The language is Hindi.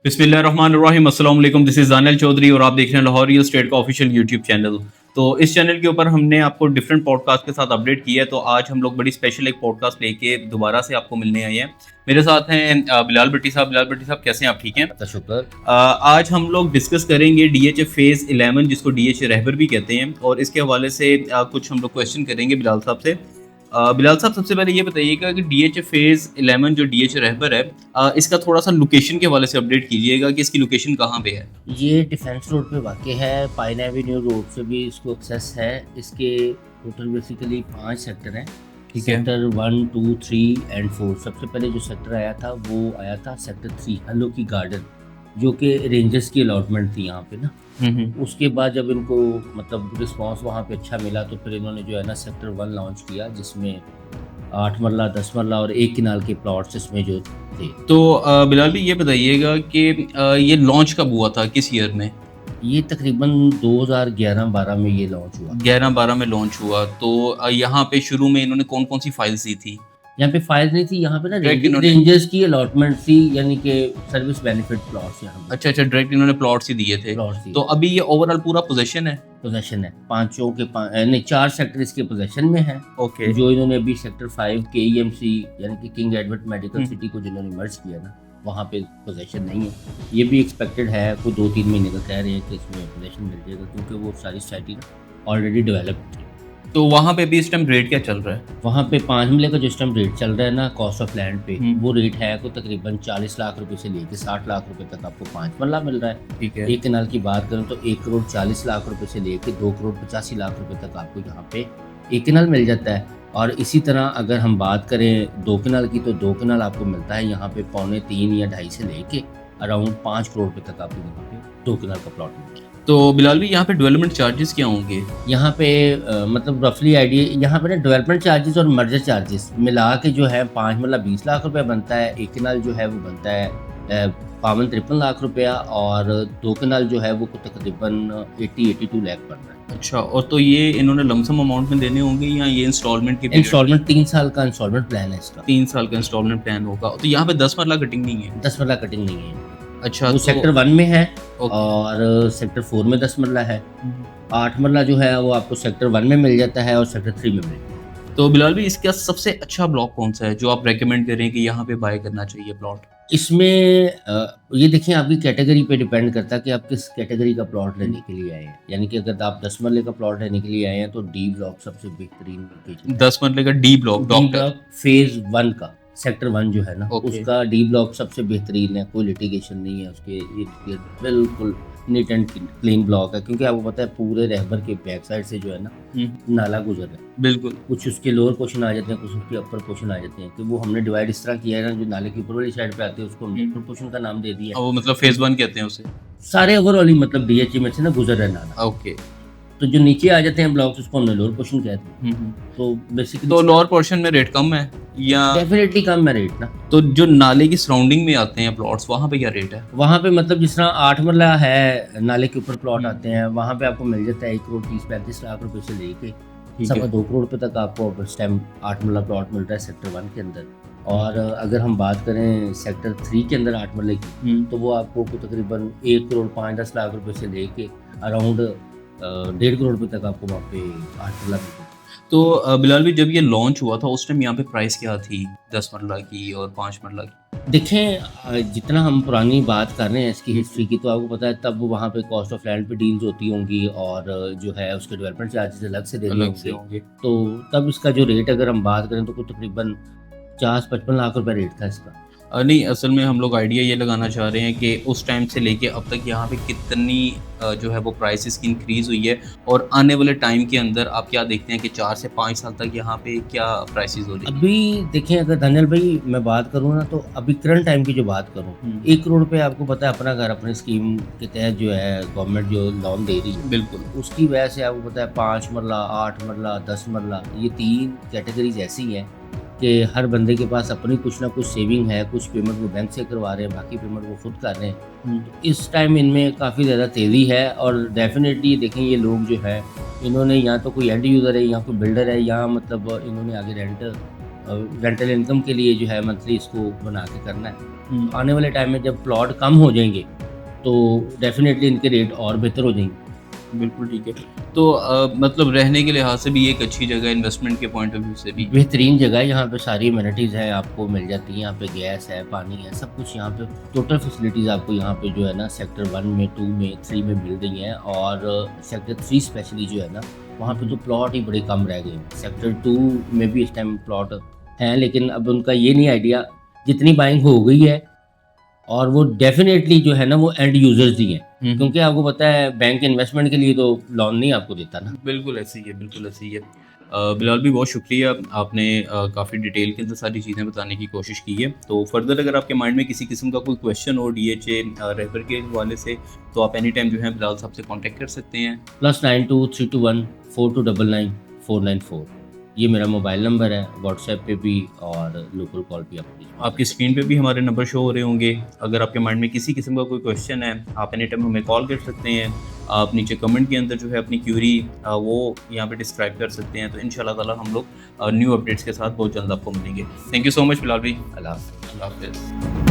बिस्मिल्लाहिर्रहमानिर्रहीम अस्सलाम वालेकुम। दिस इज़ दानियल चौधरी और आप देख रहे हैं लाहौर रियल एस्टेट का ऑफिशियल यूट्यूब चैनल। तो इस चैनल के ऊपर हमने आपको डिफरेंट पॉडकास्ट के साथ अपडेट किया है। तो आज हम लोग बड़ी स्पेशल एक पॉडकास्ट लेके दोबारा से आपको मिलने आए हैं। मेरे साथ हैं बिलाल भट्टी साहब। बिलाल भट्टी साहब कैसे हैं, आप ठीक हैं? का शुक्र। आज हम लोग डिस्कस करेंगे डीएचए फेज़ 11 जिसको डीएचए रहबर भी कहते हैं, और इसके हवाले से कुछ हम लोग क्वेश्चन करेंगे बिलाल साहब से। बिलाल साहब, सबसे पहले ये बताइएगा कि डीएचए फेज़ 11 जो डीएचए रहबर है, इसका थोड़ा-सा लोकेशन के हवाले से अपडेट कीजिएगा कि इसकी लोकेशन कहाँ पे है? ये डिफेंस रोड पे वाक़ है, पाइन एवेन्यू रोड से भी इसको एक्सेस है। इसके टोटल बेसिकली 5 सेक्टर हैं। ठीक है। Sector 1, 2, 3 and 4। सबसे पहले जो सेक्टर आया था वो आया था सेक्टर 3 हलो की गार्डन, जो कि रेंजर्स की अलॉटमेंट थी यहाँ पे ना। उसके बाद जब इनको मतलब रिस्पांस वहाँ पे अच्छा मिला तो फिर इन्होंने जो है ना सेक्टर 1 लॉन्च किया, जिसमें 8 मरला, 10 मरला और 1 किनाल के प्लॉट्स इसमें जो थे। तो बिलाल भाई ये बताइएगा कि ये लॉन्च कब हुआ था, किस ईयर में? ये तकरीबन 2011-12 में ये लॉन्च हुआ। 11-12 में लॉन्च हुआ। तो यहाँ पे शुरू में इन्होंने कौन-कौन सी फाइल्स दी थी? यहाँ पे फाइल नहीं थी, यहाँ पे ना डायरेक्ट इन्होंने रेंजर्स की अलॉटमेंट थी, यानी कि सर्विस बेनिफिट प्लॉट्स यहाँ पे अच्छा, डायरेक्ट इन्होंने प्लॉट्स ही दिए थे। प्लॉट्स थी। तो अभी ये ओवरऑल पूरा पोज़ीशन है? पोजेशन है पांचों के नहीं 4 सेक्टर इसके पोजेशन में है। ओके। जो इन्होंने अभी सेक्टर 5 के ईएमसी यानी कि किंग एडवर्ड मेडिकल सिटी को जिन्होंने मर्ज किया ना, वहाँ पे पोजेशन नहीं है। ये भी एक्सपेक्टेड है, कोई 2-3 महीने का कह रहे हैं कि इसमें पोजेशन मिल जाएगा, क्योंकि वो सारी सोसाइटी ना ऑलरेडी डेवलप थी। तो वहाँ पे भी इस टाइम रेट क्या चल रहा है? वहाँ पे 5 मरले का जिस टाइम रेट चल रहा है ना कॉस्ट ऑफ लैंड पे, वो रेट है को तकरीबन 40 लाख रुपए से लेके 60 लाख रुपए तक आपको 5 मरला मिल रहा है। ठीक है। 1 कनाल की बात करें तो 1 करोड़ 40 लाख रुपए से लेके 2 करोड़ 85 लाख रुपए तक आपको यहाँ पे 1 कनाल मिल जाता है। और इसी तरह अगर हम बात करें 2 कनाल की, तो 2 कनाल आपको मिलता है यहाँ पे 2.25 या 2.5 से लेके अराउंड 5 करोड़ रुपए तक आपको यहाँ पे 2 कनाल का प्लॉट मिलता है। तो बिलाल भाई यहाँ पे डेवलपमेंट चार्जेस क्या होंगे? यहाँ पे मतलब रफली आइडिया यहाँ पे ना डेवलपमेंट चार्जेस और मर्जर चार्जेस मिला के जो है 5 मतलब 20 लाख रुपया बनता है। 1 कनाल जो है वो बनता है 52-53 लाख रुपया, और 2 कनाल जो है वो तकरीबन 80-82 लाख पड़ रहा है। अच्छा, और तो ये इन्होंने लमसम अमाउंट में देने होंगे या ये इंस्टॉलमेंट के इंस्टॉलमेंट 3 साल का इंस्टॉलमेंट प्लान है इसका। 3 साल का इंस्टॉलमेंट प्लान होगा। तो यहाँ पे 10 मरला कटिंग नहीं है? 10 मरला कटिंग नहीं है। अच्छा, वो तो सेक्टर 1 में है ओके। और सेक्टर 4 में 10 मरला है। 8 मरला जो है वो आपको सेक्टर 1 में मिल जाता है और सेक्टर 3 में मिल जाता है। तो बिलाल भाई इसका सबसे अच्छा ब्लॉक कौन सा है जो आप रेकमेंड करें कि यहाँ पे बाय करना चाहिए प्लॉट? इसमें ये देखिए आपकी कैटेगरी पे डिपेंड करता है कि आप किस कैटेगरी का प्लॉट लेने के लिए आए हैं। यानी कि अगर आप 10 मरले का प्लॉट लेने के लिए आए हैं तो डी ब्लॉक सबसे बेहतरीन लोकेशन है। 10 मरले का डी ब्लॉक डॉक्टर फेज 1 का सेक्टर 1 जो है ना, ओके। उसका डी ब्लॉक सबसे बेहतरीन है, कोई लिटिगेशन नहीं है उसके इर्द गिर्द, बिल्कुल नीट एंड क्लीन ब्लॉक है। क्योंकि आपको पता है पूरे रहबर के बैक साइड से जो है ना नाला गुजर रहा है। बिल्कुल। कुछ उसके लोअर पोर्शन आ जाते हैं, कुछ उसके अपर पोर्शन आ जाते हैं। तो वो हमने डिवाइड इस तरह किया है ना, जो नाले की ऊपर वाली साइड पे आते हैं उसको हमने अपर पोर्शन का नाम दे दिया। वो मतलब फेज 1 कहते हैं उसे? सारे ओवरऑल ही मतलब डीएचए में से ना गुजर रहा है नाला। ओके। तो जो नीचे आ जाते हैं ब्लॉक्स उसको हमने लोअर पोर्शन कहते हैं। तो बेसिकली तो लोअर पोर्शन में रेट कम है या? डेफिनेटली कम है रेट ना। तो जो नाले की सराउंडिंग में आते हैं प्लॉट्स, वहाँ पे क्या रेट है? वहाँ पे मतलब जिस तरह 8 मरला है, नाले के ऊपर प्लॉट आते हैं, वहाँ पे आपको मिल जाता है 1 करोड़ 30-35 लाख रुपए से लेके सवा 2 करोड़ रुपए तक आपको इस टाइम 8 मरला प्लॉट मिल रहा है सेक्टर 1 के अंदर। और अगर हम बात करें सेक्टर 3 के अंदर 8 मरले की, तो वो आपको तकरीबन 1 करोड़ 5-10 लाख रुपए से लेके अराउंड 1.5 करोड़ रुपए तक आपको वहाँ पे 8 मरला मिलता है। तो बिलाल भाई जब ये लॉन्च हुआ था उस टाइम यहाँ पे प्राइस क्या थी 10 मरला की और 5 मरला की? देखें जितना हम पुरानी बात कर रहे हैं इसकी हिस्ट्री की, तो आपको पता है तब वहाँ पे कॉस्ट ऑफ लैंड पे डील्स होती होंगी और जो है उसके डेवलपमेंट चार्जेस अलग से देने होंगे। तो तब इसका जो रेट अगर हम बात करें तो तकरीबन 50-55 लाख रुपए रेट था इसका। नहीं, असल में हम लोग आइडिया ये लगाना चाह रहे हैं कि उस टाइम से लेके अब तक यहाँ पे कितनी जो है वो प्राइसेस की इंक्रीज़ हुई है, और आने वाले टाइम के अंदर आप क्या देखते हैं कि 4 से 5 साल तक यहाँ पे क्या प्राइसेस हो रही है? अभी देखें अगर धनियल भाई मैं बात करूँ ना, तो अभी करंट टाइम की जो बात करूँ, 1 करोड़ रुपए आपको पता है अपना घर अपनी स्कीम के तहत जो है गवर्नमेंट जो लोन दे रही है, बिल्कुल उसकी वजह से आपको पता है 5 मरला, 8 मरला, 10 मरला, ये 3 कैटेगरीज ऐसी हैं कि हर बंदे के पास अपनी कुछ ना कुछ सेविंग है। कुछ पेमेंट वो बैंक से करवा रहे हैं, बाकी पेमेंट वो खुद कर रहे हैं। तो इस टाइम इनमें काफ़ी ज़्यादा तेज़ी है, और डेफिनेटली देखें ये लोग जो है इन्होंने या तो कोई एंड यूज़र है या कोई बिल्डर है, या मतलब इन्होंने आगे रेंट रेंटल इनकम के लिए जो है मंथली इसको बना के करना है। आने वाले टाइम में जब प्लॉट कम हो जाएंगे तो डेफिनेटली इनके रेट और बेहतर हो जाएंगे। बिल्कुल ठीक है। तो मतलब रहने के लिहाज से भी एक अच्छी जगह है, इन्वेस्टमेंट के पॉइंट ऑफ व्यू से भी। बेहतरीन जगह है, यहाँ पे सारी अमेनिटीज़ हैं आपको मिल जाती हैं, यहाँ पे गैस है, पानी है, सब कुछ यहाँ पे टोटल फैसिलिटीज़ आपको यहाँ पे जो है ना सेक्टर 1 में, 2 में, 3 में मिल रही हैं। और सेक्टर 3 स्पेशली जो है ना वहाँ पे तो प्लॉट ही बड़े कम रह गए हैं। सेक्टर 2 में भी इस टाइम प्लॉट हैं, लेकिन अब उनका ये नहीं आइडिया, जितनी बाइंग हो गई है और वो डेफिनेटली जो है ना वो एंड यूजर्स ही हैं, क्योंकि आपको पता है बैंक इन्वेस्टमेंट के लिए तो लोन नहीं आपको देता ना। बिल्कुल ऐसे ही है, बिल्कुल ऐसे ही है। बिलाल भी बहुत शुक्रिया, आपने काफ़ी डिटेल के अंदर सारी चीज़ें बताने की कोशिश की है। तो फर्दर अगर आपके माइंड में किसी किस्म का कोई क्वेश्चन हो डीएचए रहबर के हवाले से, तो आप एनी टाइम जो है बिलाल साहब से कांटेक्ट कर सकते हैं। +92 321 4299 494 ये मेरा मोबाइल नंबर है। व्हाट्सएप पे भी और लोकल कॉल भी आपकी स्क्रीन पे भी हमारे नंबर शो हो रहे होंगे। अगर आपके माइंड में किसी किस्म का कोई क्वेश्चन है, आप एनी टाइम हमें कॉल कर सकते हैं। आप नीचे कमेंट के अंदर जो है अपनी क्यूरी वो यहाँ पे डिस्क्राइब कर सकते हैं। तो इंशाल्लाह ताला हम लोग न्यू अपडेट्स के साथ बहुत जल्द आपको मिलेंगे। Thank you so much Bilal भाई। अल्लाह हाफ़िज़। अल्लाह हाफ़िज़।